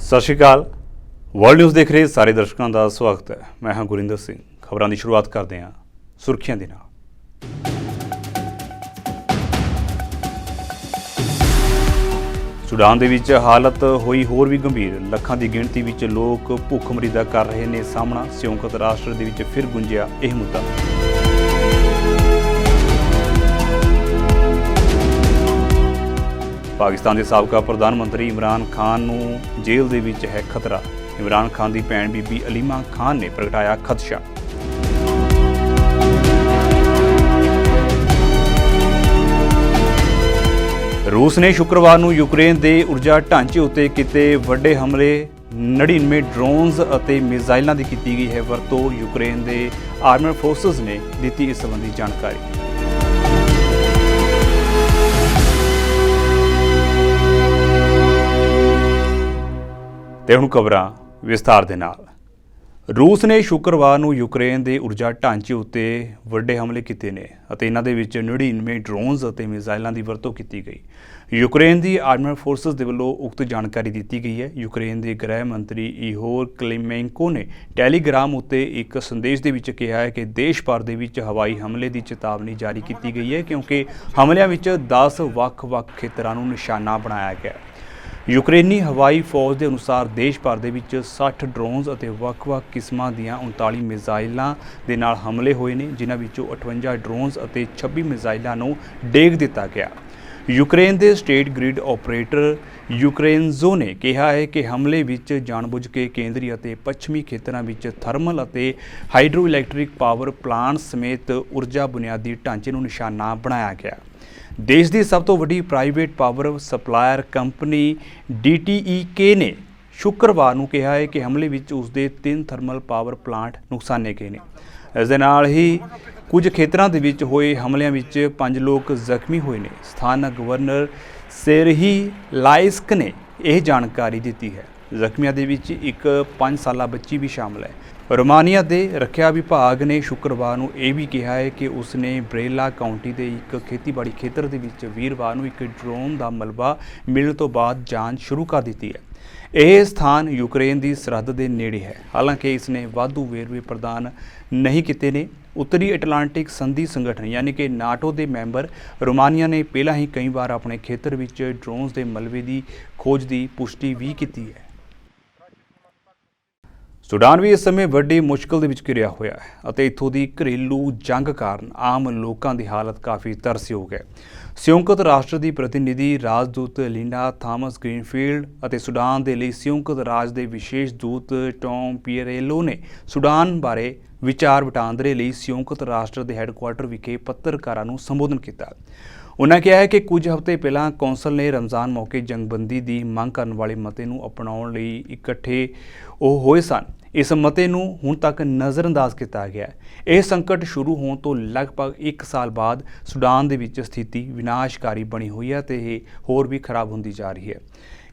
ਸਤਿ ਸ਼੍ਰੀ ਅਕਾਲ। World news ਦੇਖ ਰਹੇ ਸਾਰੇ ਦਰਸ਼ਕਾਂ ਦਾ ਸਵਾਗਤ ਹੈ। ਮੈਂ ਹਾਂ ਗੁਰਿੰਦਰ ਸਿੰਘ। ਖਬਰਾਂ ਦੀ ਸ਼ੁਰੂਆਤ ਕਰਦੇ ਹਾਂ ਸੁਰਖੀਆਂ ਦੇ ਨਾਲ। ਸੁਡਾਨ ਦੇ ਵਿੱਚ ਹਾਲਤ ਹੋਈ ਹੋਰ ਵੀ ਗੰਭੀਰ। ਲੱਖਾਂ ਦੀ ਗਿਣਤੀ ਵਿੱਚ ਲੋਕ ਭੁੱਖਮਰੀ ਦਾ ਕਰ ਰਹੇ ਨੇ ਸਾਹਮਣਾ। ਸੰਯੁਕਤ ਰਾਸ਼ਟਰ ਦੇ ਵਿੱਚ ਫਿਰ ਗੁੰਜਿਆ ਇਹ ਮੁੱਦਾ। ਪਾਕਿਸਤਾਨ ਦੇ ਸਾਬਕਾ ਪ੍ਰਧਾਨ ਮੰਤਰੀ ਇਮਰਾਨ ਖਾਨ ਨੂੰ ਜੇਲ੍ਹ ਦੇ ਵਿੱਚ ਹੈ ਖਤਰਾ। ਇਮਰਾਨ ਖਾਨ ਦੀ ਭੈਣ ਬੀਬੀ ਅਲੀਮਾ ਖਾਨ ਨੇ ਪ੍ਰਗਟਾਇਆ ਖਦਸ਼ਾ। ਰੂਸ ਨੇ ਸ਼ੁੱਕਰਵਾਰ ਨੂੰ ਯੂਕਰੇਨ ਦੇ ਊਰਜਾ ਢਾਂਚੇ ਉੱਤੇ ਕੀਤੇ ਵੱਡੇ ਹਮਲੇ। 99 ਡਰੋਨਸ ਅਤੇ ਮਿਜ਼ਾਈਲਾਂ ਦੀ ਕੀਤੀ ਗਈ ਹੈ ਵਰਤੋਂ। ਯੂਕਰੇਨ ਦੇ ਆਰਮਡ ਫੋਰਸਿਸ ਨੇ ਦਿੱਤੀ ਇਸ ਸੰਬੰਧੀ ਜਾਣਕਾਰੀ। ਤੇ ਹੁਣ ਖਬਰਾਂ ਵਿਸਥਾਰ ਦੇ ਨਾਲ। ਰੂਸ ਨੇ ਸ਼ੁੱਕਰਵਾਰ ਨੂੰ ਯੂਕਰੇਨ ਦੇ ਊਰਜਾ ਢਾਂਚੇ ਉੱਤੇ ਵੱਡੇ ਹਮਲੇ ਕੀਤੇ ਨੇ ਅਤੇ ਇਹਨਾਂ ਦੇ ਵਿੱਚ 99 ਡਰੋਨਸ ਅਤੇ ਮਿਜ਼ਾਈਲਾਂ ਦੀ ਵਰਤੋਂ ਕੀਤੀ ਗਈ। ਯੂਕਰੇਨ ਦੀ ਆਰਮਡ ਫੋਰਸਿਸ ਦੇ ਵੱਲੋਂ ਉਕਤ ਜਾਣਕਾਰੀ ਦਿੱਤੀ ਗਈ ਹੈ। ਯੂਕਰੇਨ ਦੇ ਗ੍ਰਹਿ ਮੰਤਰੀ ਇਹੋਰ ਕਲੀਮੈਂਕੋ ਨੇ ਟੈਲੀਗ੍ਰਾਮ ਉੱਤੇ ਇੱਕ ਸੰਦੇਸ਼ ਦੇ ਵਿੱਚ ਕਿਹਾ ਹੈ ਕਿ ਦੇਸ਼ ਭਰ ਦੇ ਵਿੱਚ ਹਵਾਈ ਹਮਲੇ ਦੀ ਚੇਤਾਵਨੀ ਜਾਰੀ ਕੀਤੀ ਗਈ ਹੈ ਕਿਉਂਕਿ ਹਮਲਿਆਂ ਵਿੱਚ 10 ਵੱਖ-ਵੱਖ ਖੇਤਰਾਂ ਨੂੰ ਨਿਸ਼ਾਨਾ ਬਣਾਇਆ ਗਿਆ ਹੈ। ਯੂਕਰੇਨੀ ਹਵਾਈ ਫੌਜ ਦੇ ਅਨੁਸਾਰ ਦੇਸ਼ ਭਰ ਦੇ ਵਿੱਚ 60 ਡਰੋਨਸ ਅਤੇ ਵੱਖ-ਵੱਖ ਕਿਸਮਾਂ ਦੀਆਂ 39 ਮਿਜ਼ਾਈਲਾਂ ਦੇ ਨਾਲ ਹਮਲੇ ਹੋਏ ਨੇ, ਜਿਨ੍ਹਾਂ ਵਿੱਚੋਂ 58 ਡਰੋਨਸ ਅਤੇ 26 ਮਿਜ਼ਾਈਲਾਂ ਨੂੰ ਡੇਗ ਦਿੱਤਾ ਗਿਆ। ਯੂਕਰੇਨ ਦੇ ਸਟੇਟ ਗ੍ਰਿਡ ਆਪਰੇਟਰ ਯੂਕਰੇਨਜ਼ੋ ਨੇ ਕਿਹਾ ਹੈ ਕਿ ਹਮਲੇ ਵਿੱਚ ਜਾਣਬੁੱਝ ਕੇ ਕੇਂਦਰੀ ਅਤੇ ਪੱਛਮੀ ਖੇਤਰਾਂ ਵਿੱਚ ਥਰਮਲ ਅਤੇ ਹਾਈਡਰੋ ਇਲੈਕਟ੍ਰਿਕ ਪਾਵਰ ਪਲਾਂਟ ਸਮੇਤ ਊਰਜਾ ਬੁਨਿਆਦੀ ਢਾਂਚੇ ਨੂੰ ਨਿਸ਼ਾਨਾ ਬਣਾਇਆ ਗਿਆ। ਦੇਸ਼ ਦੀ ਸਭ ਤੋਂ ਵੱਡੀ private power supplier company DTEK ਨੇ ਸ਼ੁੱਕਰਵਾਰ ਨੂੰ ਕਿਹਾ ਹੈ ਕਿ ਹਮਲੇ ਵਿੱਚ ਉਸਦੇ 3 ਥਰਮਲ ਪਾਵਰ ਪਲਾਂਟ ਨੁਕਸਾਨੇ ਗਏ ਨੇ। ਇਸ ਦੇ ਨਾਲ ਹੀ ਕੁਝ ਖੇਤਰਾਂ ਦੇ ਵਿੱਚ ਹੋਏ ਹਮਲਿਆਂ ਵਿੱਚ 5 ਲੋਕ ਜ਼ਖਮੀ ਹੋਏ ਨੇ। ਸਥਾਨਕ ਗਵਰਨਰ ਸੇਰਹੀ ਲਾਇਸਕ ਨੇ ਇਹ ਜਾਣਕਾਰੀ ਦਿੱਤੀ ਹੈ। ਜ਼ਖਮੀਆਂ ਦੇ ਵਿੱਚ ਇੱਕ 5 ਸਾਲਾ ਬੱਚੀ ਵੀ ਸ਼ਾਮਲ ਹੈ। ਰੋਮਾਨੀਆ ਦੇ ਰੱਖਿਆ ਵਿਭਾਗ ਨੇ ਸ਼ੁੱਕਰਵਾਰ ਨੂੰ ਇਹ ਵੀ ਕਿਹਾ ਹੈ ਕਿ ਉਸਨੇ ਬਰੇਲਾ ਕਾਉਂਟੀ ਦੇ ਇੱਕ ਖੇਤੀਬਾੜੀ ਖੇਤਰ ਦੇ ਵਿੱਚ ਵੀਰਵਾਰ ਨੂੰ ਇੱਕ ਡਰੋਨ ਦਾ ਮਲਬਾ ਮਿਲਣ ਤੋਂ ਬਾਅਦ ਜਾਂਚ ਸ਼ੁਰੂ ਕਰ ਦਿੱਤੀ ਹੈ। ਇਹ ਸਥਾਨ ਯੂਕਰੇਨ ਦੀ ਸਰਹੱਦ ਦੇ ਨੇੜੇ ਹੈ। ਹਾਲਾਂਕਿ ਇਸਨੇ ਵਾਧੂ ਵੇਰਵੇ ਪ੍ਰਦਾਨ ਨਹੀਂ ਕੀਤੇ ਨੇ। ਉੱਤਰੀ ਅਟਲਾਂਟਿਕ ਸੰਧੀ ਸੰਗਠਨ ਯਾਨੀ ਕਿ ਨਾਟੋ ਦੇ ਮੈਂਬਰ ਰੋਮਾਨੀਆ ਨੇ ਪਹਿਲਾਂ ਹੀ ਕਈ ਵਾਰ ਆਪਣੇ ਖੇਤਰ ਵਿੱਚ ਡਰੋਨਸ ਦੇ ਮਲਬੇ ਦੀ ਖੋਜ ਦੀ ਪੁਸ਼ਟੀ ਵੀ ਕੀਤੀ ਹੈ। ਸੁਡਾਨ ਵੀ ਇਸ ਸਮੇਂ ਵੱਡੀ ਮੁਸ਼ਕਲ ਦੇ ਵਿੱਚ ਘਿਰਿਆ ਹੋਇਆ ਹੈ ਅਤੇ ਇੱਥੋਂ ਦੀ ਘਰੇਲੂ ਜੰਗ ਕਾਰਨ ਆਮ ਲੋਕਾਂ ਦੀ ਹਾਲਤ ਕਾਫੀ ਤਰਸਯੋਗ ਹੈ। ਸੰਯੁਕਤ ਰਾਸ਼ਟਰ ਦੀ ਪ੍ਰਤੀਨਿਧੀ ਰਾਜਦੂਤ ਲਿੰਡਾ ਥਾਮਸ ਗ੍ਰੀਨਫੀਲਡ ਅਤੇ ਸੁਡਾਨ ਦੇ ਲਈ ਸੰਯੁਕਤ ਰਾਜ ਦੇ ਵਿਸ਼ੇਸ਼ ਦੂਤ ਟੌਮ ਪੀਅਰੇਲੋ ਨੇ ਸੁਡਾਨ ਬਾਰੇ ਵਿਚਾਰ ਵਟਾਂਦਰੇ ਲਈ ਸੰਯੁਕਤ ਰਾਸ਼ਟਰ ਦੇ ਹੈੱਡਕੁਆਰਟਰ ਵਿਖੇ ਪੱਤਰਕਾਰਾਂ ਨੂੰ ਸੰਬੋਧਨ ਕੀਤਾ। ਉਨ੍ਹਾਂ ਕਿਹਾ ਹੈ ਕਿ ਕੁਝ ਹਫ਼ਤੇ ਪਹਿਲਾਂ ਕੌਂਸਲ ਨੇ ਰਮਜ਼ਾਨ ਮੌਕੇ ਜੰਗਬੰਦੀ ਦੀ ਮੰਗ ਕਰਨ ਵਾਲੇ ਮਤੇ ਨੂੰ ਅਪਣਾਉਣ ਲਈ ਇਕੱਠੇ ਹੋਏ ਸਨ। ਇਸ ਮਤੇ ਨੂੰ ਹੁਣ ਤੱਕ ਨਜ਼ਰਅੰਦਾਜ਼ ਕੀਤਾ ਗਿਆ। ਇਹ ਸੰਕਟ ਸ਼ੁਰੂ ਹੋਣ ਤੋਂ ਲਗਭਗ 1 ਸਾਲ ਬਾਅਦ ਸੁਡਾਨ ਦੇ ਵਿੱਚ ਸਥਿਤੀ ਵਿਨਾਸ਼ਕਾਰੀ ਬਣੀ ਹੋਈ ਹੈ ਅਤੇ ਇਹ ਹੋਰ ਵੀ ਖਰਾਬ ਹੁੰਦੀ ਜਾ ਰਹੀ ਹੈ।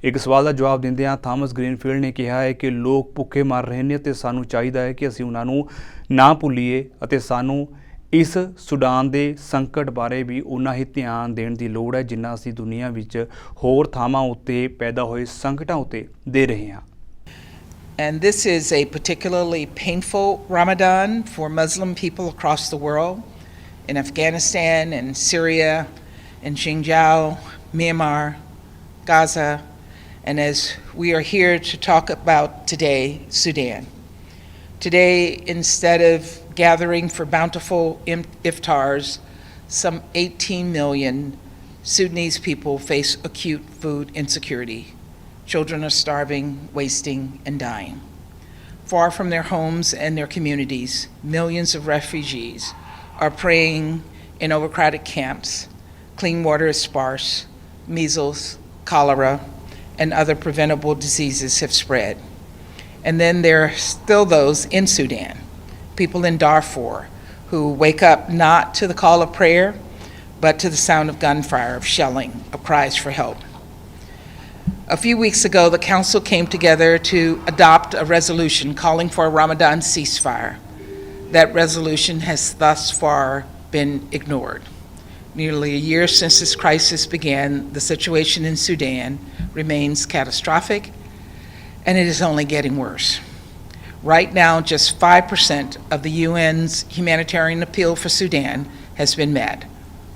ਇੱਕ ਸਵਾਲ ਦਾ ਜਵਾਬ ਦਿੰਦਿਆਂ ਥਾਮਸ ਗ੍ਰੀਨਫੀਲਡ ਨੇ ਕਿਹਾ ਹੈ ਕਿ ਲੋਕ ਭੁੱਖੇ ਮਰ ਰਹੇ ਨੇ ਅਤੇ ਸਾਨੂੰ ਚਾਹੀਦਾ ਹੈ ਕਿ ਅਸੀਂ ਉਹਨਾਂ ਨੂੰ ਨਾ ਭੁੱਲੀਏ ਅਤੇ ਸਾਨੂੰ ਇਸ ਸੁਡਾਨ ਦੇ ਸੰਕਟ ਬਾਰੇ ਵੀ ਉਨਾ ਹੀ ਧਿਆਨ ਦੇਣ ਦੀ ਲੋੜ ਹੈ ਜਿੰਨਾ ਅਸੀਂ ਦੁਨੀਆ ਵਿੱਚ ਹੋਰ ਥਾਵਾਂ ਉੱਤੇ ਪੈਦਾ ਹੋਏ ਸੰਕਟਾਂ ਉੱਤੇ ਦੇ ਰਹੇ ਹਾਂ। And this is a particularly painful Ramadan for Muslim people across the world, in Afghanistan and Syria, in Xinjiang, Myanmar, Gaza, and as we are here to talk about today, Sudan. Today, instead of gathering for bountiful iftars, some 18 million Sudanese people face acute food insecurity. Children are starving, wasting, and dying. Far from their homes and their communities, millions of refugees are praying in overcrowded camps. Clean water is sparse. Measles, cholera, and other preventable diseases have spread. And then there are still those in Sudan, people in Darfur, who wake up not to the call of prayer, but to the sound of gunfire, of shelling, of cries for help. A few weeks ago, the Council came together to adopt a resolution calling for a Ramadan ceasefire. That resolution has thus far been ignored. Nearly a year since this crisis began, the situation in Sudan remains catastrophic, and it is only getting worse. Right now, just 5% of the UN's humanitarian appeal for Sudan has been met.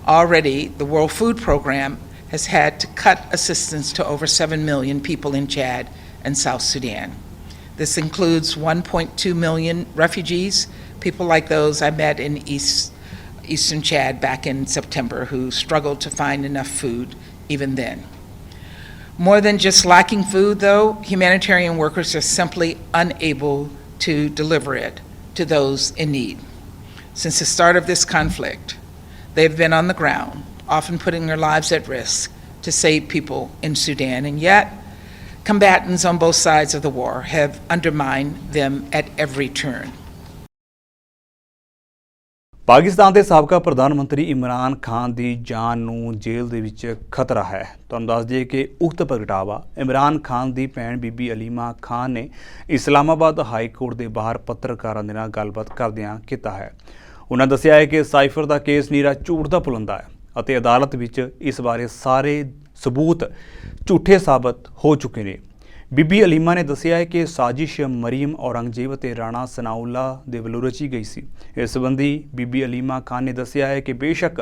Already, the World Food Program has had to cut assistance to over 7 million people in Chad and South Sudan. This includes 1.2 million refugees, people like those I met in eastern Chad back in September who struggled to find enough food even then. More than just lacking food, though, humanitarian workers are simply unable to deliver it to those in need. Since the start of this conflict, they've been on the ground, often putting their lives at risk to save people in Sudan, and yet combatants on both sides of the war have undermined them at every turn. Pakistan ਦੇ ਸਾਬਕਾ ਪ੍ਰਧਾਨ ਮੰਤਰੀ ਇਮਰਾਨ ਖਾਨ ਦੀ ਜਾਨ ਨੂੰ ਜੇਲ੍ਹ ਦੇ ਵਿੱਚ ਖਤਰਾ ਹੈ। ਤੁਹਾਨੂੰ ਦੱਸ ਦਈਏ ਕਿ ਉਕਤ ਪ੍ਰਗਟਾਵਾ ਇਮਰਾਨ ਖਾਨ ਦੀ ਭੈਣ ਬੀਬੀ ਅਲੀਮਾ ਖਾਨ ਨੇ ਇਸਲਾਮਾਬਾਦ ਹਾਈ ਕੋਰਟ ਦੇ ਬਾਹਰ ਪੱਤਰਕਾਰਾਂ ਦੇ ਨਾਲ ਗੱਲਬਾਤ ਕਰਦਿਆਂ ਕੀਤਾ ਹੈ। ਉਹਨਾਂ ਦੱਸਿਆ ਹੈ ਕਿ ਸਾਈਫਰ ਦਾ ਕੇਸ ਨੀਰਾ ਝੂਠ ਦਾ ਪੁਲੰਦਾ ਹੈ ਅਤੇ ਅਦਾਲਤ ਵਿੱਚ ਇਸ ਬਾਰੇ ਸਾਰੇ ਸਬੂਤ ਝੂਠੇ ਸਾਬਤ ਹੋ ਚੁੱਕੇ ਨੇ। ਬੀਬੀ ਅਲੀਮਾ ਨੇ ਦੱਸਿਆ ਹੈ ਕਿ ਸਾਜ਼ਿਸ਼ ਮਰੀਮ ਔਰੰਗਜ਼ੇਬ ਅਤੇ ਰਾਣਾ ਸਨਾਉਲਾ ਦੇ ਵੱਲੋਂ ਰਚੀ ਗਈ ਸੀ। ਇਸ ਸੰਬੰਧੀ ਬੀਬੀ ਅਲੀਮਾ ਖਾਨ ਨੇ ਦੱਸਿਆ ਹੈ ਕਿ ਬੇਸ਼ੱਕ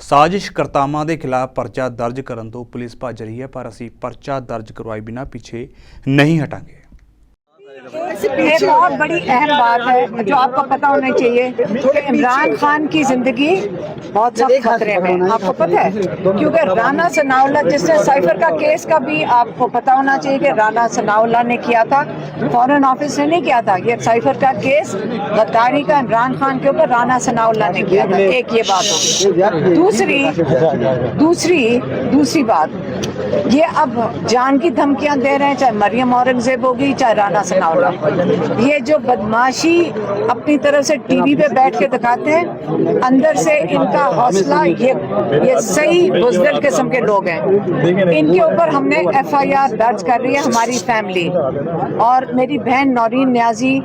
ਸਾਜ਼ਿਸ਼ਕਰਤਾਵਾਂ ਦੇ ਖਿਲਾਫ ਪਰਚਾ ਦਰਜ ਕਰਨ ਤੋਂ ਪੁਲਿਸ ਭੱਜ ਰਹੀ ਹੈ, ਪਰ ਅਸੀਂ ਪਰਚਾ ਦਰਜ ਕਰਵਾਏ ਬਿਨਾਂ ਪਿੱਛੇ ਨਹੀਂ ਹਟਾਂਗੇ। ये बहुत बड़ी अहम बात है जो आपको पता होना चाहिए कि इमरान खान की जिंदगी बहुत सख्त खतरे में है। आपको पता है क्योंकि राना सनाउल्लाह, जिसने साइफर का केस का भी आपको पता होना चाहिए कि राना सनाउल्लाह ने किया था, फॉरेन ऑफिस ने नहीं किया था। ये साइफर का केस गद्दारी का इमरान खान के ऊपर राना सनाउल्लाह ने किया था। एक ये बात होगी। दूसरी बात, ये अब जान की धमकियां दे रहे हैं, चाहे मरियम औरंगजेब होगी चाहे राना सनाउल्लाह। ये जो बदमाशी अपनी तरफ से टीवी पे बैठ के दिखाते हैं, अंदर से इनका हौसला, ये सही बुज़दिल किस्म के लोग हैं। इनके ऊपर हमने FIR दर्ज कर रही है हमारी फैमिली, और मेरी बहन नौरीन न्याजी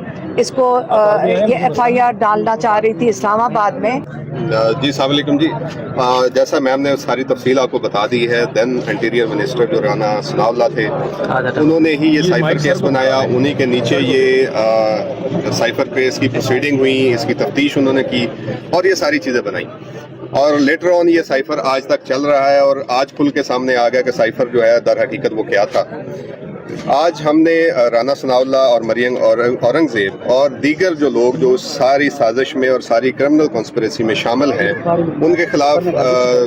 इसको ये FIR डालना चाह रही थी इस्लामाबाद में। जी अस्सलाम वालेकुम जी। जैसा मैम ने सारी तफसील आपको बता दी है, देन इंटीरियर मिनिस्टर जो राना सनाउल्लाह थे, उन्होंने ही ये साइफर केस बनाया। उन्हीं के नीचे ये साइफर केस की प्रोसीडिंग हुई, इसकी तफ्तीश उन्होंने की और ये सारी चीज़ें बनाई। और लेटर ऑन ये साइफर आज तक चल रहा है और आज खुल के सामने आ गया कि साइफर जो है दर हकीकत वो क्या था। आज हमने राना सनाउल्लाह और मरियम औरंगजेब और दीगर जो लोग जो सारी साजिश में और सारी क्रिमिनल कॉन्स्पिरेसी में शामिल हैं, उनके खिलाफ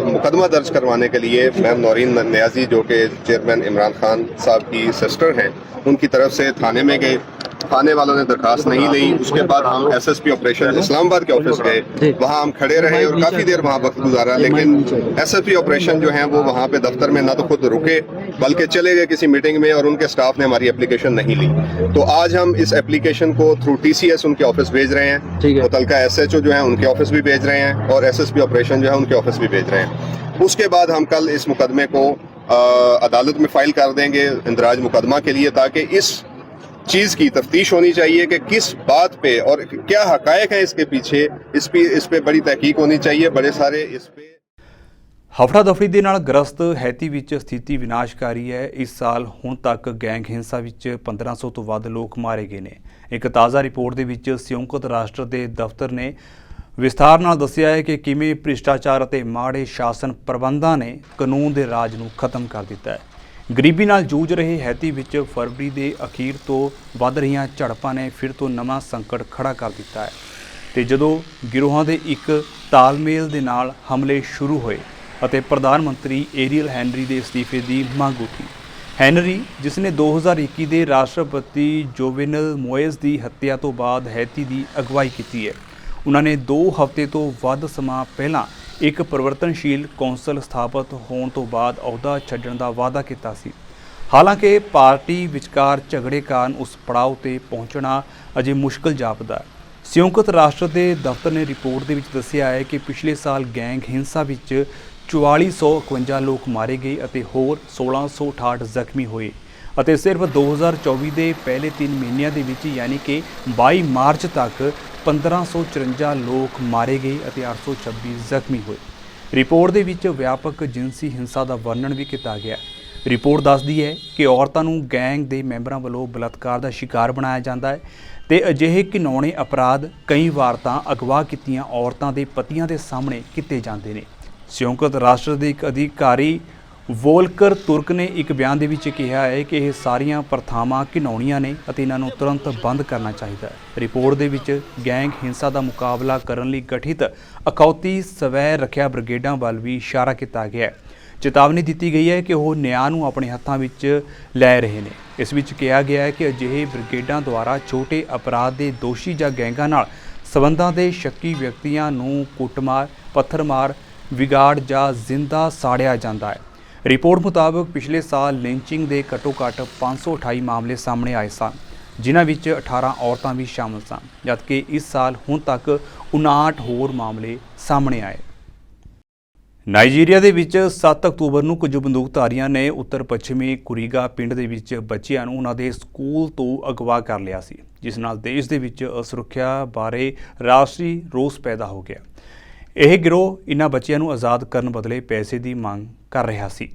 मुकदमा दर्ज करवाने के लिए मैम नौरीन न्याजी, जो कि चेयरमैन इमरान खान साहब की सिस्टर हैं, उनकी तरफ से थाने में गए। थाने वालों ने दरखास्त नहीं ली। उसके बाद हम SSP ऑपरेशन इस्लामाबाद के ऑफिस गए, वहाँ हम खड़े रहे और काफ़ी देर वहाँ वक्त गुजारा, लेकिन SSP ऑपरेशन जो है वो वहाँ पे दफ्तर में ना तो खुद रुके बल्कि चले गए किसी मीटिंग में, और उनके स्टाफ ने हमारी एप्लीकेशन नहीं ली। तो आज हम इस एप्लीकेशन को थ्रू TCS उनके ऑफिस भेज रहे हैं, मुतलका SHO जो है उनके ऑफिस भी भेज रहे हैं और SSP ऑपरेशन जो है उनके ऑफिस भी भेज रहे हैं। उसके बाद हम कल इस मुकदमे को अदालत में फाइल कर देंगे इंदराज मुकदमा के लिए, ताकि इस चीज़ की तफ्तीश होनी चाहिए कि किस बात पे और क्या हकायक है इसके पीछे। इस पे बड़ी तहकीक होनी चाहिए। बड़े सारे इस पे ਹਫੜਾ ਦਫੜੀ ਦੇ ਨਾਲ ਗ੍ਰਸਤ ਹੈਤੀ ਵਿੱਚ ਸਥਿਤੀ ਵਿਨਾਸ਼ਕਾਰੀ ਹੈ। ਇਸ ਸਾਲ ਹੁਣ ਤੱਕ ਗੈਂਗ ਹਿੰਸਾ ਵਿੱਚ 1500 ਤੋਂ ਵੱਧ ਲੋਕ ਮਾਰੇ ਗਏ ਨੇ। ਇੱਕ ਤਾਜ਼ਾ ਰਿਪੋਰਟ ਦੇ ਵਿੱਚ ਸੰਯੁਕਤ ਰਾਸ਼ਟਰ ਦੇ ਦਫ਼ਤਰ ਨੇ ਵਿਸਥਾਰ ਨਾਲ ਦੱਸਿਆ ਹੈ ਕਿ ਕਿਵੇਂ ਭ੍ਰਿਸ਼ਟਾਚਾਰ ਅਤੇ ਮਾੜੇ ਸ਼ਾਸਨ ਪ੍ਰਬੰਧਾਂ ਨੇ ਕਾਨੂੰਨ ਦੇ ਰਾਜ ਨੂੰ ਖਤਮ ਕਰ ਦਿੱਤਾ ਹੈ। ਗਰੀਬੀ ਨਾਲ ਜੂਝ ਰਹੇ ਹੈਤੀ ਵਿੱਚ ਫਰਵਰੀ ਦੇ ਅਖੀਰ ਤੋਂ ਵੱਧ ਰਹੀਆਂ ਝੜਪਾਂ ਨੇ ਫਿਰ ਤੋਂ ਨਵਾਂ ਸੰਕਟ ਖੜਾ ਕਰ ਦਿੱਤਾ ਹੈ ਤੇ ਜਦੋਂ ਗਿਰੋਹਾਂ ਦੇ ਇੱਕ ਤਾਲਮੇਲ ਦੇ ਨਾਲ ਹਮਲੇ ਸ਼ੁਰੂ ਹੋਏ ਅਤੇ ਪ੍ਰਧਾਨ ਮੰਤਰੀ ਏਰੀਅਲ ਹੈਨਰੀ ਦੇ ਅਸਤੀਫੇ ਦੀ ਮੰਗ ਉੱਠੀ। ਹੈਨਰੀ, ਜਿਸ ਨੇ 2021 ਦੇ ਰਾਸ਼ਟਰਪਤੀ ਜੋਵੇਨਲ ਮੋਇਸ ਦੀ ਹੱਤਿਆ ਤੋਂ ਬਾਅਦ ਹੈਤੀ ਦੀ ਅਗਵਾਈ ਕੀਤੀ ਹੈ, ਉਹਨਾਂ ਨੇ 2 ਹਫ਼ਤੇ ਤੋਂ ਵੱਧ ਸਮਾਂ ਪਹਿਲਾਂ ਇੱਕ ਪਰਿਵਰਤਨਸ਼ੀਲ ਕੌਂਸਲ ਸਥਾਪਿਤ ਹੋਣ ਤੋਂ ਬਾਅਦ ਅਹੁਦਾ ਛੱਡਣ ਦਾ ਵਾਅਦਾ ਕੀਤਾ ਸੀ। ਹਾਲਾਂਕਿ ਪਾਰਟੀ ਵਿਚਕਾਰ ਝਗੜੇ ਕਾਰਨ ਉਸ ਪੜਾਅ ਤੇ ਪਹੁੰਚਣਾ ਅਜੇ ਮੁਸ਼ਕਲ ਜਾਪਦਾ ਹੈ। ਸੰਯੁਕਤ ਰਾਸ਼ਟਰ ਦੇ ਦਫ਼ਤਰ ਨੇ ਰਿਪੋਰਟ ਦੇ ਵਿੱਚ ਦੱਸਿਆ ਹੈ ਕਿ ਪਿਛਲੇ ਸਾਲ ਗੈਂਗ ਹਿੰਸਾ ਵਿੱਚ 4451 ਲੋਕ ਮਾਰੇ ਗਏ ਅਤੇ ਹੋਰ 1668 ਜ਼ਖਮੀ ਹੋਏ ਅਤੇ ਸਿਰਫ 2024 ਦੇ ਪਹਿਲੇ 3 ਮਹੀਨਿਆਂ ਦੇ ਵਿੱਚ ਯਾਨੀ ਕਿ 22 ਮਾਰਚ ਤੱਕ 1554 ਲੋਕ ਮਾਰੇ ਗਏ ਅਤੇ 826 ਜ਼ਖਮੀ ਹੋਏ। ਰਿਪੋਰਟ ਦੇ ਵਿੱਚ ਵਿਆਪਕ ਜਿਨਸੀ ਹਿੰਸਾ ਦਾ ਵਰਣਨ ਵੀ ਕੀਤਾ ਗਿਆ। ਰਿਪੋਰਟ ਦੱਸਦੀ ਹੈ ਕਿ ਔਰਤਾਂ ਨੂੰ ਗੈਂਗ ਦੇ ਮੈਂਬਰਾਂ ਵੱਲੋਂ ਬਲਾਤਕਾਰ ਦਾ ਸ਼ਿਕਾਰ ਬਣਾਇਆ ਜਾਂਦਾ ਹੈ ਤੇ ਅਜਿਹੇ ਘਿਨੌਣੇ ਅਪਰਾਧ ਕਈ ਵਾਰ ਤਾਂ ਅਗਵਾ ਕੀਤੀਆਂ ਔਰਤਾਂ ਦੇ ਪਤੀਆਂ ਦੇ ਸਾਹਮਣੇ ਕੀਤੇ ਜਾਂਦੇ ਨੇ। ਸੰਯੁਕਤ ਰਾਸ਼ਟਰ ਦੇ ਇੱਕ ਅਧਿਕਾਰੀ ਵੋਲਕਰ ਤੁਰਕ ਨੇ ਇੱਕ ਬਿਆਨ ਦੇ ਵਿੱਚ ਕਿਹਾ ਹੈ ਕਿ ਇਹ ਸਾਰੀਆਂ ਪ੍ਰਥਾਵਾਂ ਘਿਨੌਣੀਆਂ ਨੇ ਅਤੇ ਇਹਨਾਂ ਨੂੰ ਤੁਰੰਤ ਬੰਦ ਕਰਨਾ ਚਾਹੀਦਾ ਹੈ। ਰਿਪੋਰਟ ਦੇ ਵਿੱਚ ਗੈਂਗ ਹਿੰਸਾ ਦਾ ਮੁਕਾਬਲਾ ਕਰਨ ਲਈ ਗਠਿਤ ਅਖੌਤੀ ਸਵੈ ਰੱਖਿਆ ਬ੍ਰਿਗੇਡਾਂ ਵੱਲ ਵੀ ਇਸ਼ਾਰਾ ਕੀਤਾ ਗਿਆ ਹੈ। ਚੇਤਾਵਨੀ ਦਿੱਤੀ ਗਈ ਹੈ ਕਿ ਉਹ ਨਿਆਂ ਨੂੰ ਆਪਣੇ ਹੱਥਾਂ ਵਿੱਚ ਲੈ ਰਹੇ ਨੇ। ਇਸ ਵਿੱਚ ਕਿਹਾ ਗਿਆ ਹੈ ਕਿ ਅਜਿਹੇ ਬ੍ਰਿਗੇਡਾਂ ਦੁਆਰਾ ਛੋਟੇ ਅਪਰਾਧ ਦੇ ਦੋਸ਼ੀ ਜਾਂ ਗੈਂਗਾਂ ਨਾਲ ਸਬੰਧਾਂ ਦੇ ਸ਼ੱਕੀ ਵਿਅਕਤੀਆਂ ਨੂੰ ਕੁੱਟਮਾਰ, ਪੱਥਰਮਾਰ, ਵਿਗਾੜ ਜਾਂ ਜ਼ਿੰਦਾ ਸਾੜਿਆ ਜਾਂਦਾ ਹੈ। ਰਿਪੋਰਟ ਮੁਤਾਬਕ ਪਿਛਲੇ ਸਾਲ ਲਿੰਚਿੰਗ ਦੇ ਘੱਟੋ-ਘੱਟ 528 ਮਾਮਲੇ ਸਾਹਮਣੇ ਆਏ ਸਨ, ਜਿਨ੍ਹਾਂ ਵਿੱਚ 18 ਔਰਤਾਂ ਵੀ ਸ਼ਾਮਲ ਸਨ, ਜਦਕਿ ਇਸ ਸਾਲ ਹੁਣ ਤੱਕ 59 ਹੋਰ ਮਾਮਲੇ ਸਾਹਮਣੇ ਆਏ। ਨਾਈਜੀਰੀਆ ਦੇ ਵਿੱਚ 7 ਅਕਤੂਬਰ ਨੂੰ ਕੁਝ ਬੰਦੂਕਧਾਰੀਆਂ ਨੇ ਉੱਤਰ ਪੱਛਮੀ ਕੁਰੀਗਾ ਪਿੰਡ ਦੇ ਵਿੱਚ ਬੱਚਿਆਂ ਨੂੰ ਉਹਨਾਂ ਦੇ ਸਕੂਲ ਤੋਂ ਅਗਵਾ ਕਰ ਲਿਆ ਸੀ, ਜਿਸ ਨਾਲ ਦੇਸ਼ ਦੇ ਵਿੱਚ ਅਸੁਰੱਖਿਆ ਬਾਰੇ ਰਾਸ਼ਟਰੀ ਰੋਸ ਪੈਦਾ ਹੋ ਗਿਆ। ਇਹ ਗਿਰੋਹ ਇਹਨਾਂ ਬੱਚਿਆਂ ਨੂੰ ਆਜ਼ਾਦ ਕਰਨ ਬਦਲੇ ਪੈਸੇ ਦੀ ਮੰਗ ਕਰ ਰਿਹਾ ਸੀ।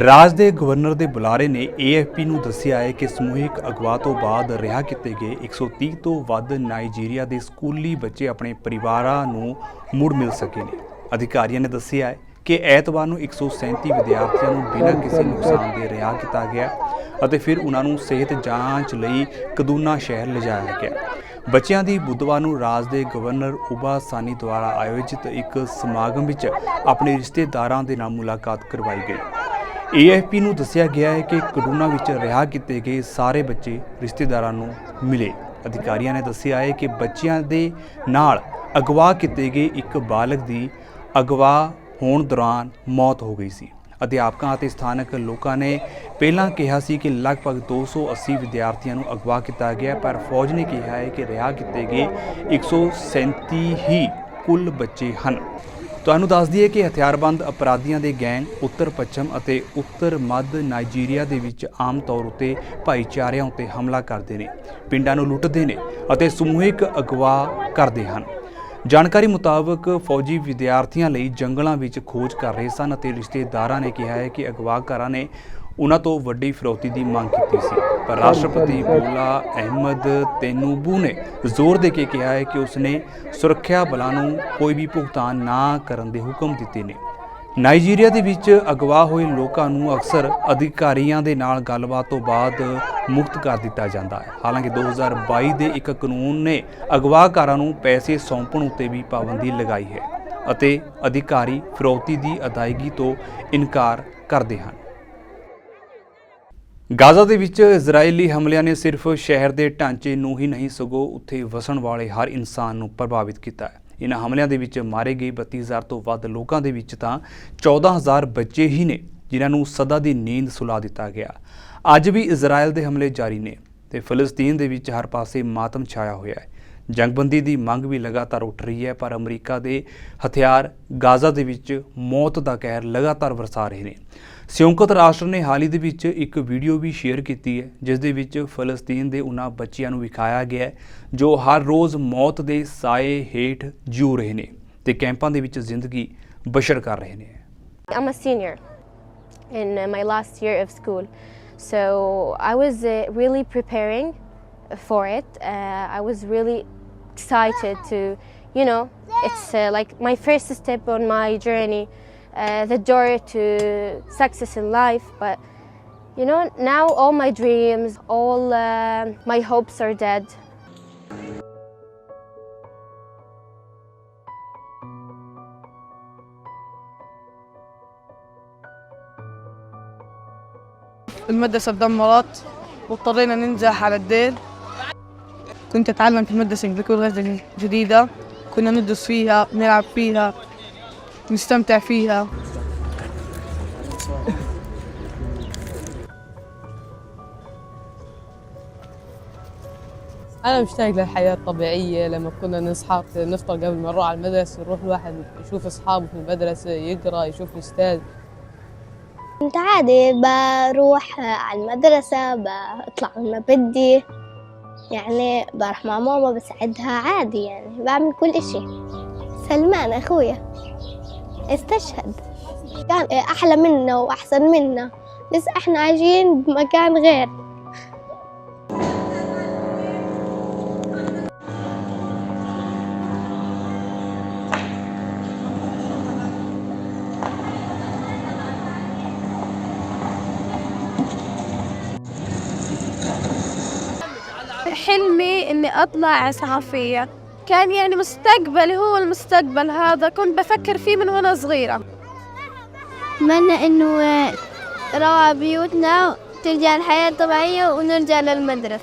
ਰਾਜ ਦੇ ਗਵਰਨਰ ਦੇ ਬੁਲਾਰੇ ਨੇ AFP ਨੂੰ ਦੱਸਿਆ ਹੈ ਕਿ ਸਮੂਹਿਕ ਅਗਵਾ ਤੋਂ ਬਾਅਦ ਰਿਹਾ ਕੀਤੇ ਗਏ 130 ਤੋਂ ਵੱਧ ਨਾਈਜੀਰੀਆ ਦੇ ਸਕੂਲੀ ਬੱਚੇ ਆਪਣੇ ਪਰਿਵਾਰਾਂ ਨੂੰ ਮੁੜ ਮਿਲ ਸਕੇ ਨੇ। ਅਧਿਕਾਰੀਆਂ ਨੇ ਦੱਸਿਆ ਹੈ ਕਿ ਐਤਵਾਰ ਨੂੰ 137 ਵਿਦਿਆਰਥੀਆਂ ਨੂੰ ਬਿਨਾਂ ਕਿਸੇ ਨੁਕਸਾਨ ਦੇ ਰਿਹਾ ਕੀਤਾ ਗਿਆ ਅਤੇ ਫਿਰ ਉਹਨਾਂ ਨੂੰ ਸਿਹਤ ਜਾਂਚ ਲਈ ਕਦੂਨਾ ਸ਼ਹਿਰ ਲਿਜਾਇਆ ਗਿਆ। ਬੱਚਿਆਂ ਦੀ ਬੁੱਧਵਾਰ ਨੂੰ ਰਾਜ ਦੇ ਗਵਰਨਰ ਉਬਾ ਸਾਨੀ ਦੁਆਰਾ ਆਯੋਜਿਤ ਇੱਕ ਸਮਾਗਮ ਵਿੱਚ ਆਪਣੇ ਰਿਸ਼ਤੇਦਾਰਾਂ ਦੇ ਨਾਲ ਮੁਲਾਕਾਤ ਕਰਵਾਈ ਗਈ। AFP ਨੂੰ ਦੱਸਿਆ ਗਿਆ ਹੈ ਕਿ ਕਦੂਨਾ ਵਿੱਚ ਰਿਹਾ ਕੀਤੇ ਗਏ ਸਾਰੇ ਬੱਚੇ ਰਿਸ਼ਤੇਦਾਰਾਂ ਨੂੰ ਮਿਲੇ। ਅਧਿਕਾਰੀਆਂ ਨੇ ਦੱਸਿਆ ਹੈ ਕਿ ਬੱਚਿਆਂ ਦੇ ਨਾਲ ਅਗਵਾ ਕੀਤੇ ਗਏ ਇੱਕ ਬਾਲਗ ਦੀ ਅਗਵਾ ਹੋਣ ਦੌਰਾਨ ਮੌਤ ਹੋ ਗਈ ਸੀ। ਅਧਿਆਪਕਾਂ ਅਤੇ ਸਥਾਨਕ ਲੋਕਾਂ ਨੇ ਪਹਿਲਾਂ ਕਿਹਾ ਸੀ ਕਿ ਲਗਭਗ 280 ਵਿਦਿਆਰਥੀਆਂ ਨੂੰ ਅਗਵਾ ਕੀਤਾ ਗਿਆ, ਪਰ ਫੌਜ ਨੇ ਕਿਹਾ ਹੈ ਕਿ ਰਿਹਾ ਕੀਤੇ ਗਏ 137 ਹੀ ਕੁੱਲ ਬੱਚੇ ਹਨ। ਤੁਹਾਨੂੰ ਦੱਸ ਦਈਏ ਕਿ ਹਥਿਆਰਬੰਦ ਅਪਰਾਧੀਆਂ ਦੇ ਗੈਂਗ ਉੱਤਰ ਪੱਛਮ ਅਤੇ ਉੱਤਰ ਮੱਧ ਨਾਈਜੀਰੀਆ ਦੇ ਵਿੱਚ ਆਮ ਤੌਰ ਉੱਤੇ ਭਾਈਚਾਰਿਆਂ ਉੱਤੇ ਹਮਲਾ ਕਰਦੇ ਨੇ, ਪਿੰਡਾਂ ਨੂੰ ਲੁੱਟਦੇ ਨੇ ਅਤੇ ਸਮੂਹਿਕ ਅਗਵਾ ਕਰਦੇ ਹਨ। ਜਾਣਕਾਰੀ ਮੁਤਾਬਕ ਫੌਜੀ ਵਿਦਿਆਰਥੀਆਂ ਲਈ ਜੰਗਲਾਂ ਵਿੱਚ ਖੋਜ ਕਰ ਰਹੇ ਸਨ ਅਤੇ ਰਿਸ਼ਤੇਦਾਰਾਂ ਨੇ ਕਿਹਾ ਹੈ ਕਿ ਅਗਵਾਕਾਰਾਂ ਨੇ ਉਹਨਾਂ ਤੋਂ ਵੱਡੀ ਫਿਰੌਤੀ ਦੀ ਮੰਗ ਕੀਤੀ ਸੀ, ਪਰ ਰਾਸ਼ਟਰਪਤੀ ਬੋਲਾ ਅਹਿਮਦ ਤਿਨੂਬੂ ਨੇ ਜ਼ੋਰ ਦੇ ਕੇ ਕਿਹਾ ਹੈ ਕਿ ਉਸਨੇ ਸੁਰੱਖਿਆ ਬਲਾਂ ਨੂੰ ਕੋਈ ਵੀ ਭੁਗਤਾਨ ਨਾ ਕਰਨ ਦੇ ਹੁਕਮ ਦਿੱਤੇ ਨੇ। ਨਾਈਜੀਰੀਆ ਦੇ ਵਿੱਚ ਅਗਵਾ ਹੋਏ ਲੋਕਾਂ ਨੂੰ ਅਕਸਰ ਅਧਿਕਾਰੀਆਂ ਦੇ ਨਾਲ ਗੱਲਬਾਤ ਤੋਂ ਬਾਅਦ ਮੁਕਤ ਕਰ ਦਿੱਤਾ ਜਾਂਦਾ ਹੈ। ਹਾਲਾਂਕਿ 2022 ਦੇ ਇੱਕ ਕਾਨੂੰਨ ਨੇ ਅਗਵਾਕਾਰਾਂ ਨੂੰ ਪੈਸੇ ਸੌਂਪਣ ਉੱਤੇ ਵੀ ਪਾਬੰਦੀ ਲਗਾਈ ਹੈ ਅਤੇ ਅਧਿਕਾਰੀ ਫਿਰੌਤੀ ਦੀ ਅਦਾਇਗੀ ਤੋਂ ਇਨਕਾਰ ਕਰਦੇ ਹਨ। ਗਾਜ਼ਾ ਦੇ ਵਿੱਚ ਇਜ਼ਰਾਈਲੀ ਹਮਲਿਆਂ ਨੇ ਸਿਰਫ ਸ਼ਹਿਰ ਦੇ ਢਾਂਚੇ ਨੂੰ ਹੀ ਨਹੀਂ ਸਗੋਂ ਉੱਥੇ ਵਸਣ ਵਾਲੇ ਹਰ ਇਨਸਾਨ ਨੂੰ ਪ੍ਰਭਾਵਿਤ ਕੀਤਾ ਹੈ। ਇਹਨਾਂ ਹਮਲਿਆਂ ਦੇ ਵਿੱਚ ਮਾਰੇ ਗਏ 32,000 ਤੋਂ ਵੱਧ ਲੋਕਾਂ ਦੇ ਵਿੱਚ ਤਾਂ 14,000 ਬੱਚੇ ਹੀ ਨੇ ਜਿਨ੍ਹਾਂ ਨੂੰ ਸਦਾ ਦੀ ਨੀਂਦ ਸੁਲਾ ਦਿੱਤਾ ਗਿਆ। ਅੱਜ ਵੀ ਇਜ਼ਰਾਈਲ ਦੇ ਹਮਲੇ ਜਾਰੀ ਨੇ ਤੇ ਫਿਲਸਤੀਨ ਦੇ ਵਿੱਚ ਹਰ ਪਾਸੇ ਮਾਤਮ ਛਾਇਆ ਹੋਇਆ ਹੈ। ਜੰਗਬੰਦੀ ਦੀ ਮੰਗ ਵੀ ਲਗਾਤਾਰ ਉੱਠ ਰਹੀ ਹੈ, ਪਰ ਅਮਰੀਕਾ ਦੇ ਹਥਿਆਰ ਗਾਜ਼ਾ ਦੇ ਵਿੱਚ ਮੌਤ ਦਾ ਕਹਿਰ ਲਗਾਤਾਰ ਵਰਸਾ ਰਹੇ ਨੇ। ਸੰਯੁਕਤ ਰਾਸ਼ਟਰ ਨੇ ਹਾਲ ਹੀ ਦੇ ਵਿੱਚ ਇੱਕ ਵੀਡੀਓ ਵੀ ਸ਼ੇਅਰ ਕੀਤੀ ਹੈ, ਜਿਸ ਦੇ ਵਿੱਚ ਫਿਲਸਤੀਨ ਦੇ ਉਹਨਾਂ ਬੱਚਿਆਂ ਨੂੰ ਵਿਖਾਇਆ ਗਿਆ ਹੈ ਜੋ ਹਰ ਰੋਜ਼ ਮੌਤ ਦੇ ਸਾਏ ਹੇਠ ਜਿਉ ਰਹੇ ਨੇ ਤੇ ਕੈਂਪਾਂ ਦੇ ਵਿੱਚ ਜ਼ਿੰਦਗੀ ਬਸ਼ਰ ਕਰ ਰਹੇ ਨੇ। I'm a senior in my last year of school, so I was really preparing for it. I was really excited to, it's like my first step on my journey, the door to success in life. But now all my dreams, all my hopes are dead. المدرسة اتدمرت واضطرينا ننزح على الديل. كنت أتعلم في المدرسة لغة جديدة، كنا ندرس فيها، نلعب فيها، نستمتع فيها. أنا مشتاق للحياة الطبيعية لما كنا نصحى نفطر قبل ما نروح على المدرسة، نروح الواحد يشوف أصحابه في المدرسة، يقرأ، يشوف الأستاذ. كنت عادي بروح على المدرسة، بطلع لما بدي، يعني بروح مع ماما بساعدها عادي، يعني بعمل كل إشي. سلمان أخويا استشهد كان أحلى منا وأحسن منا، بس إحنا عايشين بمكان غير. حلمي إني أطلع صحفية، كان يعني مستقبلي هو المستقبل هذا، كنت بفكر فيه من وأنا صغيرة. أتمنى إنه نروح بيوتنا ترجع الحياة الطبيعية ونرجع للمدرسة.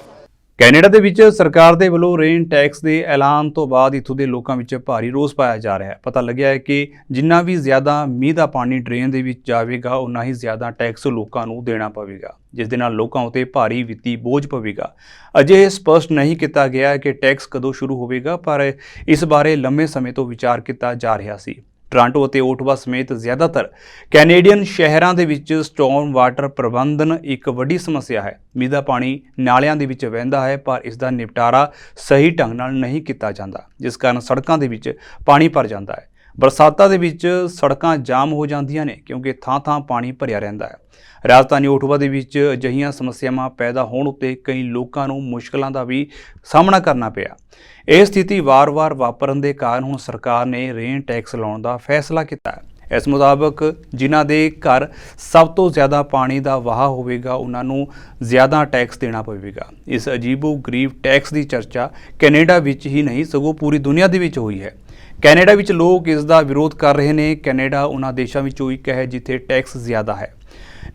ਕੈਨੇਡਾ ਦੇ ਵਿੱਚ ਸਰਕਾਰ ਦੇ ਵੱਲੋਂ ਰੇਨ ਟੈਕਸ ਦੇ ਐਲਾਨ ਤੋਂ ਬਾਅਦ ਇੱਥੋਂ ਦੇ ਲੋਕਾਂ ਵਿੱਚ ਭਾਰੀ ਰੋਸ ਪਾਇਆ ਜਾ ਰਿਹਾ ਹੈ। ਪਤਾ ਲੱਗਿਆ ਹੈ ਕਿ ਜਿੰਨਾ ਵੀ ਜ਼ਿਆਦਾ ਮੀਂਹ ਦਾ ਪਾਣੀ ਡਰੇਨ ਦੇ ਵਿੱਚ ਜਾਵੇਗਾ ਉਨਾ ਹੀ ਜ਼ਿਆਦਾ ਟੈਕਸ ਲੋਕਾਂ ਨੂੰ ਦੇਣਾ ਪਵੇਗਾ, ਜਿਸ ਦੇ ਨਾਲ ਲੋਕਾਂ ਉਤੇ ਭਾਰੀ ਵਿੱਤੀ ਬੋਝ ਪਵੇਗਾ। ਅਜੇ ਇਹ ਸਪਸ਼ਟ ਨਹੀਂ ਕੀਤਾ ਗਿਆ ਕਿ ਟੈਕਸ ਕਦੋਂ ਸ਼ੁਰੂ ਹੋਵੇਗਾ, ਪਰ ਇਸ ਬਾਰੇ ਲੰਮੇ ਸਮੇਂ ਤੋਂ ਵਿਚਾਰ ਕੀਤਾ ਜਾ ਰਿਹਾ ਸੀ। ਟੋਰਾਂਟੋ ਅਤੇ ਓਟਵਾ ਸਮੇਤ ਜ਼ਿਆਦਾਤਰ ਕੈਨੇਡੀਅਨ ਸ਼ਹਿਰਾਂ ਦੇ ਵਿੱਚ ਸਟੋਰਮ ਵਾਟਰ ਪ੍ਰਬੰਧਨ ਇੱਕ ਵੱਡੀ ਸਮੱਸਿਆ ਹੈ। ਮੀਂਹ ਦਾ ਪਾਣੀ ਨਾਲਿਆਂ ਦੇ ਵਿੱਚ ਵਹਿੰਦਾ ਹੈ, ਪਰ ਇਸ ਦਾ ਨਿਪਟਾਰਾ ਸਹੀ ਢੰਗ ਨਾਲ ਨਹੀਂ ਕੀਤਾ ਜਾਂਦਾ, ਜਿਸ ਕਾਰਨ ਸੜਕਾਂ ਦੇ ਵਿੱਚ ਪਾਣੀ ਭਰ ਜਾਂਦਾ ਹੈ। ਬਰਸਾਤਾਂ ਦੇ ਵਿੱਚ ਸੜਕਾਂ ਜਾਮ ਹੋ ਜਾਂਦੀਆਂ ਨੇ ਕਿਉਂਕਿ ਥਾਂ-ਥਾਂ ਪਾਣੀ ਭਰਿਆ ਰਹਿੰਦਾ ਹੈ। ਰਾਜਧਾਨੀ ਓਟਵਾ ਦੇ ਵਿੱਚ ਅਜਿਹੀਆਂ ਸਮੱਸਿਆਵਾਂ ਪੈਦਾ ਹੋਣ ਉੱਤੇ ਕਈ ਲੋਕਾਂ ਨੂੰ ਮੁਸ਼ਕਲਾਂ ਦਾ ਵੀ ਸਾਹਮਣਾ ਕਰਨਾ ਪਿਆ। ਇਹ ਸਥਿਤੀ ਵਾਰ-ਵਾਰ ਵਾਪਰਨ ਦੇ ਕਾਰਨ ਹੁਣ ਸਰਕਾਰ ਨੇ ਰੇਨ ਟੈਕਸ ਲਾਉਣ ਦਾ ਫੈਸਲਾ ਕੀਤਾ ਹੈ। ਇਸ ਮੁਤਾਬਕ ਜਿਨ੍ਹਾਂ ਦੇ ਘਰ ਸਭ ਤੋਂ ਜ਼ਿਆਦਾ ਪਾਣੀ ਦਾ ਵਹਾਅ ਹੋਵੇਗਾ ਉਹਨਾਂ ਨੂੰ ਜ਼ਿਆਦਾ ਟੈਕਸ ਦੇਣਾ ਪਵੇਗਾ। ਇਸ ਅਜੀਬੋ-ਗਰੀਬ ਟੈਕਸ ਦੀ ਚਰਚਾ ਕੈਨੇਡਾ ਵਿੱਚ ਹੀ ਨਹੀਂ ਸਗੋਂ ਪੂਰੀ ਦੁਨੀਆ ਦੇ ਵਿੱਚ ਹੋਈ ਹੈ। ਕੈਨੇਡਾ ਵਿੱਚ ਲੋਕ ਇਸ ਦਾ ਵਿਰੋਧ ਕਰ ਰਹੇ ਨੇ। ਕੈਨੇਡਾ ਉਹਨਾਂ ਦੇਸ਼ਾਂ ਵਿੱਚੋਂ ਇੱਕ ਹੈ ਜਿੱਥੇ ਟੈਕਸ ਜ਼ਿਆਦਾ ਹੈ।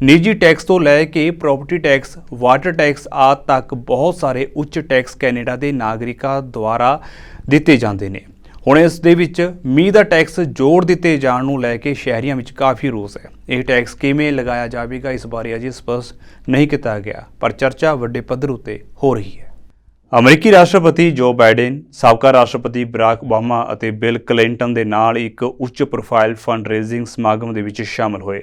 ਨਿੱਜੀ ਟੈਕਸ ਤੋਂ ਲੈ ਕੇ ਪ੍ਰਾਪਰਟੀ ਟੈਕਸ, ਵਾਟਰ ਟੈਕਸ ਆਦਿ ਤੱਕ ਬਹੁਤ ਸਾਰੇ ਉੱਚ ਟੈਕਸ ਕੈਨੇਡਾ ਦੇ ਨਾਗਰਿਕਾਂ ਦੁਆਰਾ ਦਿੱਤੇ ਜਾਂਦੇ ਨੇ। ਹੁਣ ਇਸ ਦੇ ਵਿੱਚ ਮੀਂਹ ਦਾ ਟੈਕਸ ਜੋੜ ਦਿੱਤੇ ਜਾਣ ਨੂੰ ਲੈ ਕੇ ਸ਼ਹਿਰੀਆਂ ਵਿੱਚ ਕਾਫੀ ਰੋਸ ਹੈ। ਇਹ ਟੈਕਸ ਕਿਵੇਂ ਲਗਾਇਆ ਜਾਵੇਗਾ ਇਸ ਬਾਰੇ ਅਜੇ ਸਪਸ਼ਟ ਨਹੀਂ ਕੀਤਾ ਗਿਆ, ਪਰ ਚਰਚਾ ਵੱਡੇ ਪੱਧਰ ਉੱਤੇ ਹੋ ਰਹੀ ਹੈ। ਅਮਰੀਕੀ ਰਾਸ਼ਟਰਪਤੀ ਜੋ ਬਾਈਡਨ, ਸਾਬਕਾ ਰਾਸ਼ਟਰਪਤੀ ਬਰਾਕ ਓਬਾਮਾ ਅਤੇ ਬਿਲ ਕਲਿੰਟਨ ਦੇ ਨਾਲ ਇੱਕ ਉੱਚ ਪ੍ਰੋਫਾਈਲ ਫੰਡ ਰੇਜ਼ਿੰਗ ਸਮਾਗਮ ਦੇ ਵਿੱਚ ਸ਼ਾਮਲ ਹੋਏ।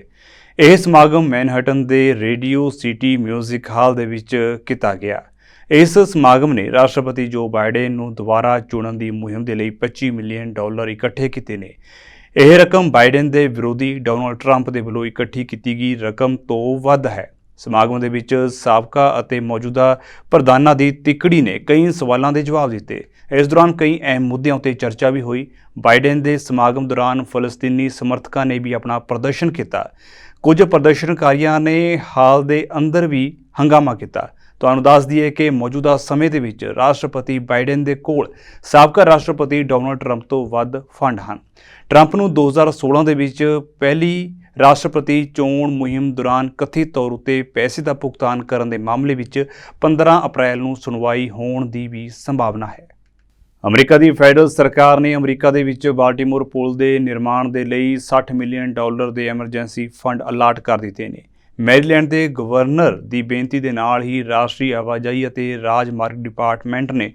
ਇਹ ਸਮਾਗਮ ਮੈਨਹਟਨ ਦੇ ਰੇਡੀਓ ਸਿਟੀ ਮਿਊਜ਼ਿਕ ਹਾਲ ਦੇ ਵਿੱਚ ਕੀਤਾ ਗਿਆ। ਇਸ ਸਮਾਗਮ ਨੇ ਰਾਸ਼ਟਰਪਤੀ ਜੋ ਬਾਈਡਨ ਨੂੰ ਦੁਬਾਰਾ ਚੁਣਨ ਦੀ ਮੁਹਿੰਮ ਦੇ ਲਈ $25 ਮਿਲੀਅਨ ਇਕੱਠੇ ਕੀਤੇ ਨੇ। ਇਹ ਰਕਮ ਬਾਈਡਨ ਦੇ ਵਿਰੋਧੀ ਡੋਨਾਲਡ ਟਰੰਪ ਦੇ ਵੱਲੋਂ ਇਕੱਠੀ ਕੀਤੀ ਗਈ ਰਕਮ ਤੋਂ ਵੱਧ ਹੈ। ਸਮਾਗਮ ਦੇ ਵਿੱਚ ਸਾਬਕਾ ਅਤੇ ਮੌਜੂਦਾ ਪ੍ਰਧਾਨਾਂ ਦੀ ਤਿੱਕੜੀ ਨੇ ਕਈ ਸਵਾਲਾਂ ਦੇ ਜਵਾਬ ਦਿੱਤੇ। ਇਸ ਦੌਰਾਨ ਕਈ ਅਹਿਮ ਮੁੱਦਿਆਂ ਉੱਤੇ ਚਰਚਾ ਵੀ ਹੋਈ। ਬਾਈਡਨ ਦੇ ਸਮਾਗਮ ਦੌਰਾਨ ਫਲਸਤੀਨੀ ਸਮਰਥਕਾਂ ਨੇ ਵੀ ਆਪਣਾ ਪ੍ਰਦਰਸ਼ਨ ਕੀਤਾ। ਕੁਝ ਪ੍ਰਦਰਸ਼ਨਕਾਰੀਆਂ ਨੇ ਹਾਲ ਦੇ ਅੰਦਰ ਵੀ ਹੰਗਾਮਾ ਕੀਤਾ। ਤੁਹਾਨੂੰ ਦੱਸ ਦਈਏ ਕਿ ਮੌਜੂਦਾ ਸਮੇਂ ਦੇ ਵਿੱਚ ਰਾਸ਼ਟਰਪਤੀ ਬਾਈਡਨ ਦੇ ਕੋਲ ਸਾਬਕਾ ਰਾਸ਼ਟਰਪਤੀ ਡੋਨਾਲਡ ਟਰੰਪ ਤੋਂ ਵੱਧ ਫੰਡ ਹਨ। ਟਰੰਪ ਨੂੰ 2016 ਦੇ ਵਿੱਚ ਪਹਿਲੀ ਰਾਸ਼ਟਰਪਤੀ ਚੋਣ ਮੁਹਿੰਮ ਦੌਰਾਨ ਕਥਿਤ ਤੌਰ ਉੱਤੇ ਪੈਸੇ ਦਾ ਭੁਗਤਾਨ ਕਰਨ ਦੇ ਮਾਮਲੇ ਵਿੱਚ 15 ਅਪ੍ਰੈਲ ਨੂੰ ਸੁਣਵਾਈ ਹੋਣ ਦੀ ਵੀ ਸੰਭਾਵਨਾ ਹੈ। ਅਮਰੀਕਾ ਦੀ ਫੈਡਰਲ ਸਰਕਾਰ ਨੇ ਅਮਰੀਕਾ ਦੇ ਵਿੱਚ ਬਾਲਟਿਮੋਰ ਪੁਲ ਦੇ ਨਿਰਮਾਣ ਦੇ ਲਈ $60 ਮਿਲੀਅਨ ਦੇ ਐਮਰਜੈਂਸੀ ਫੰਡ ਅਲਾਟ ਕਰ ਦਿੱਤੇ ਨੇ। ਮੈਰੀਲੈਂਡ ਦੇ ਗਵਰਨਰ ਦੀ ਬੇਨਤੀ ਦੇ ਨਾਲ ਹੀ ਰਾਸ਼ਟਰੀ ਆਵਾਜਾਈ ਅਤੇ ਰਾਜਮਾਰਗ ਡਿਪਾਰਟਮੈਂਟ ਨੇ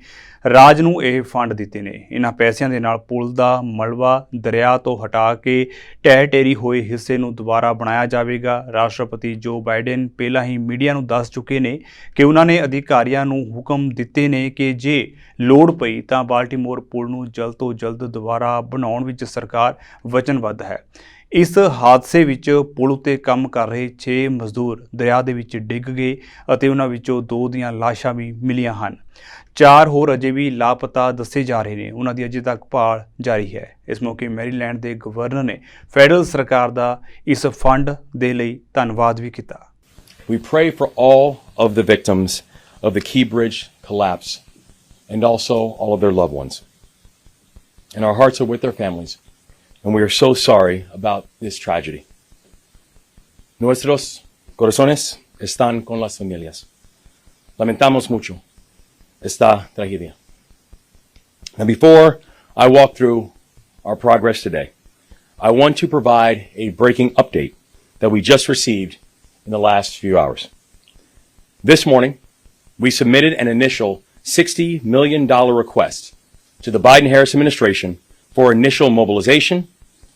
ਰਾਜ ਨੂੰ ਇਹ ਫੰਡ ਦਿੱਤੇ ਨੇ। ਇਹਨਾਂ ਪੈਸਿਆਂ ਦੇ ਨਾਲ ਪੁਲ ਦਾ ਮਲਬਾ ਦਰਿਆ ਤੋਂ ਹਟਾ ਕੇ ਢਹਿ ਢੇਰੀ ਹੋਏ ਹਿੱਸੇ ਨੂੰ ਦੁਬਾਰਾ ਬਣਾਇਆ ਜਾਵੇਗਾ। ਰਾਸ਼ਟਰਪਤੀ ਜੋ ਬਾਈਡਨ ਪਹਿਲਾਂ ਹੀ ਮੀਡੀਆ ਨੂੰ ਦੱਸ ਚੁੱਕੇ ਨੇ ਕਿ ਉਹਨਾਂ ਨੇ ਅਧਿਕਾਰੀਆਂ ਨੂੰ ਹੁਕਮ ਦਿੱਤੇ ਨੇ ਕਿ ਜੇ ਲੋੜ ਪਈ ਤਾਂ ਬਾਲਟਿਮੋਰ ਪੁਲ ਨੂੰ ਜਲਦ ਤੋਂ ਜਲਦ ਦੁਬਾਰਾ ਬਣਾਉਣ ਵਿੱਚ ਸਰਕਾਰ ਵਚਨਬੱਧ ਹੈ। ਇਸ ਹਾਦਸੇ ਵਿੱਚ ਪੁਲ ਉੱਤੇ ਕੰਮ ਕਰ ਰਹੇ 6 ਮਜ਼ਦੂਰ ਦਰਿਆ ਦੇ ਵਿੱਚ ਡਿੱਗ ਗਏ ਅਤੇ ਉਹਨਾਂ ਵਿੱਚੋਂ 2 ਦੀਆਂ ਲਾਸ਼ਾਂ ਵੀ ਮਿਲੀਆਂ ਹਨ। 4 ਹੋਰ ਅਜੇ ਵੀ ਲਾਪਤਾ ਦੱਸੇ ਜਾ ਰਹੇ ਨੇ। ਉਹਨਾਂ ਦੀ ਅਜੇ ਤੱਕ ਭਾਲ ਜਾਰੀ ਹੈ। ਇਸ ਮੌਕੇ ਮੈਰੀਲੈਂਡ ਦੇ ਗਵਰਨਰ ਨੇ ਫੈਡਰਲ ਸਰਕਾਰ ਦਾ ਇਸ ਫੰਡ ਦੇ ਲਈ ਧੰਨਵਾਦ ਵੀ ਕੀਤਾ। We pray for all of the victims of the Key Bridge collapse and also all of their loved ones. And our hearts are with their families. And we are so sorry about this tragedy. Nuestros corazones están con las familias. Lamentamos mucho esta tragedia. Now, before I walk through our progress today, I want to provide a breaking update that we just received in the last few hours. This morning, we submitted an initial $60 million request to the Biden-Harris administration for initial mobilization,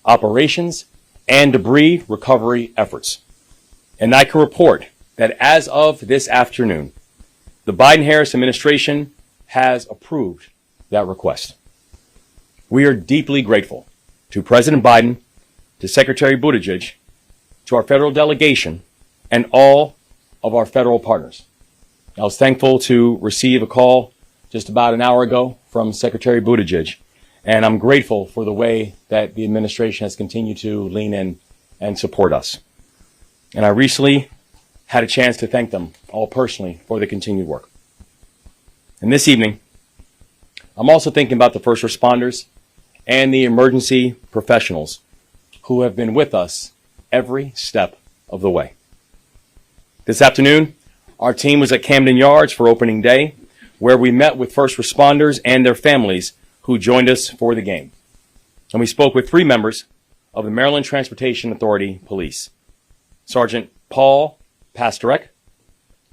operations, and debris recovery efforts. And I can report that as of this afternoon, the Biden-Harris administration has approved that request. We are deeply grateful to President Biden, to Secretary Buttigieg, to our federal delegation and all of our federal partners. I was thankful to receive a call just about an hour ago from Secretary Buttigieg, and I'm grateful for the way that the administration has continued to lean in and support us. And I recently had a chance to thank them all personally for the continued work. And this evening, I'm also thinking about the first responders and the emergency professionals who have been with us every step of the way. This afternoon, our team was at Camden Yards for opening day, where we met with first responders and their families who joined us for the game. And we spoke with 3 members of the Maryland Transportation Authority Police: Sergeant Paul Pastorek,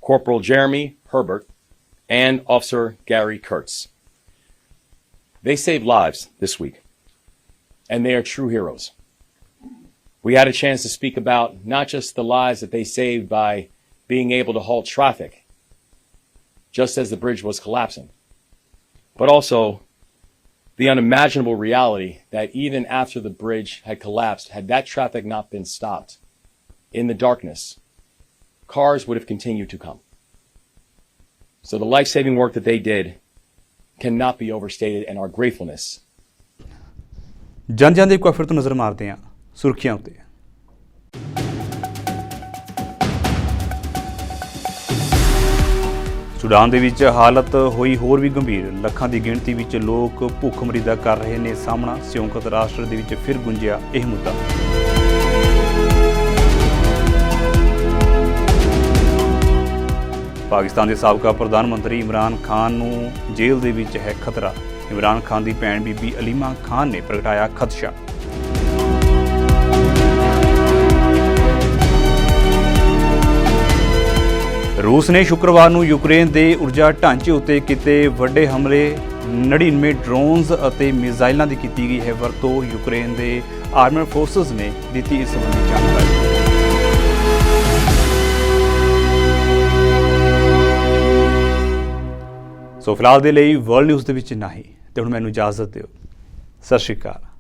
Corporal Jeremy Herbert, and Officer Gary Kurtz. They saved lives this week, and they are true heroes. We had a chance to speak about not just the lives that they saved by being able to halt traffic just as the bridge was collapsing, but also the unimaginable reality that even after the bridge had collapsed, had that traffic not been stopped in the darkness, cars would have continued to come. So the life-saving work that they did cannot be overstated, and our gratefulness. ਜਨ ਦੇ ਇੱਕ ਵਾਰ ਫਿਰ ਤੋਂ ਨਜ਼ਰ ਮਾਰਦੇ ਹਾਂ ਸੁਰਖੀਆਂ ਉੱਤੇ। ਸੁਡਾਨ ਦੇ ਵਿੱਚ ਹਾਲਤ ਹੋਈ ਹੋਰ ਵੀ ਗੰਭੀਰ। ਲੱਖਾਂ ਦੀ ਗਿਣਤੀ ਵਿੱਚ ਲੋਕ ਭੁੱਖਮਰੀ ਦਾ ਕਰ ਰਹੇ ਨੇ ਸਾਹਮਣਾ। ਸੰਯੁਕਤ ਰਾਸ਼ਟਰ ਦੇ ਵਿੱਚ ਫਿਰ ਗੁੰਜਿਆ ਇਹ ਮੁੱਦਾ। ਪਾਕਿਸਤਾਨ ਦੇ ਸਾਬਕਾ ਪ੍ਰਧਾਨ ਮੰਤਰੀ ਇਮਰਾਨ ਖਾਨ ਨੂੰ ਜੇਲ੍ਹ ਦੇ ਵਿੱਚ ਹੈ ਖਤਰਾ। ਇਮਰਾਨ ਖਾਨ ਦੀ ਭੈਣ ਬੀਬੀ ਅਲੀਮਾ ਖਾਨ ਨੇ ਪ੍ਰਗਟਾਇਆ ਖਦਸ਼ਾ। रूस ने शुक्रवार ਨੂੰ ਯੂਕਰੇਨ ਦੇ ਊਰਜਾ ਢਾਂਚੇ ਉੱਤੇ ਕੀਤੇ ਵੱਡੇ ਹਮਲੇ 99 ਡਰੋਨਸ ਅਤੇ ਮਿਜ਼ਾਈਲਾਂ ਦੀ ਕੀਤੀ ਗਈ ਹੈ ਵਰਤੋਂ। ਯੂਕਰੇਨ ਦੇ ਆਰਮਡ ਫੋਰਸਸ ਨੇ ਦਿੱਤੀ ਇਸ ਸੰਬੰਧੀ ਜਾਣਕਾਰੀ। ਸੋ ਫਿਲਹਾਲ ਦੇ ਲਈ ਵਰਲਡ ਨਿਊਜ਼ ਦੇ ਵਿੱਚ ਇੰਨਾ ਹੀ ਤੇ ਹੁਣ ਮੈਨੂੰ ਇਜਾਜ਼ਤ ਦਿਓ। ਸਤਿ ਸ਼੍ਰੀ ਅਕਾਲ।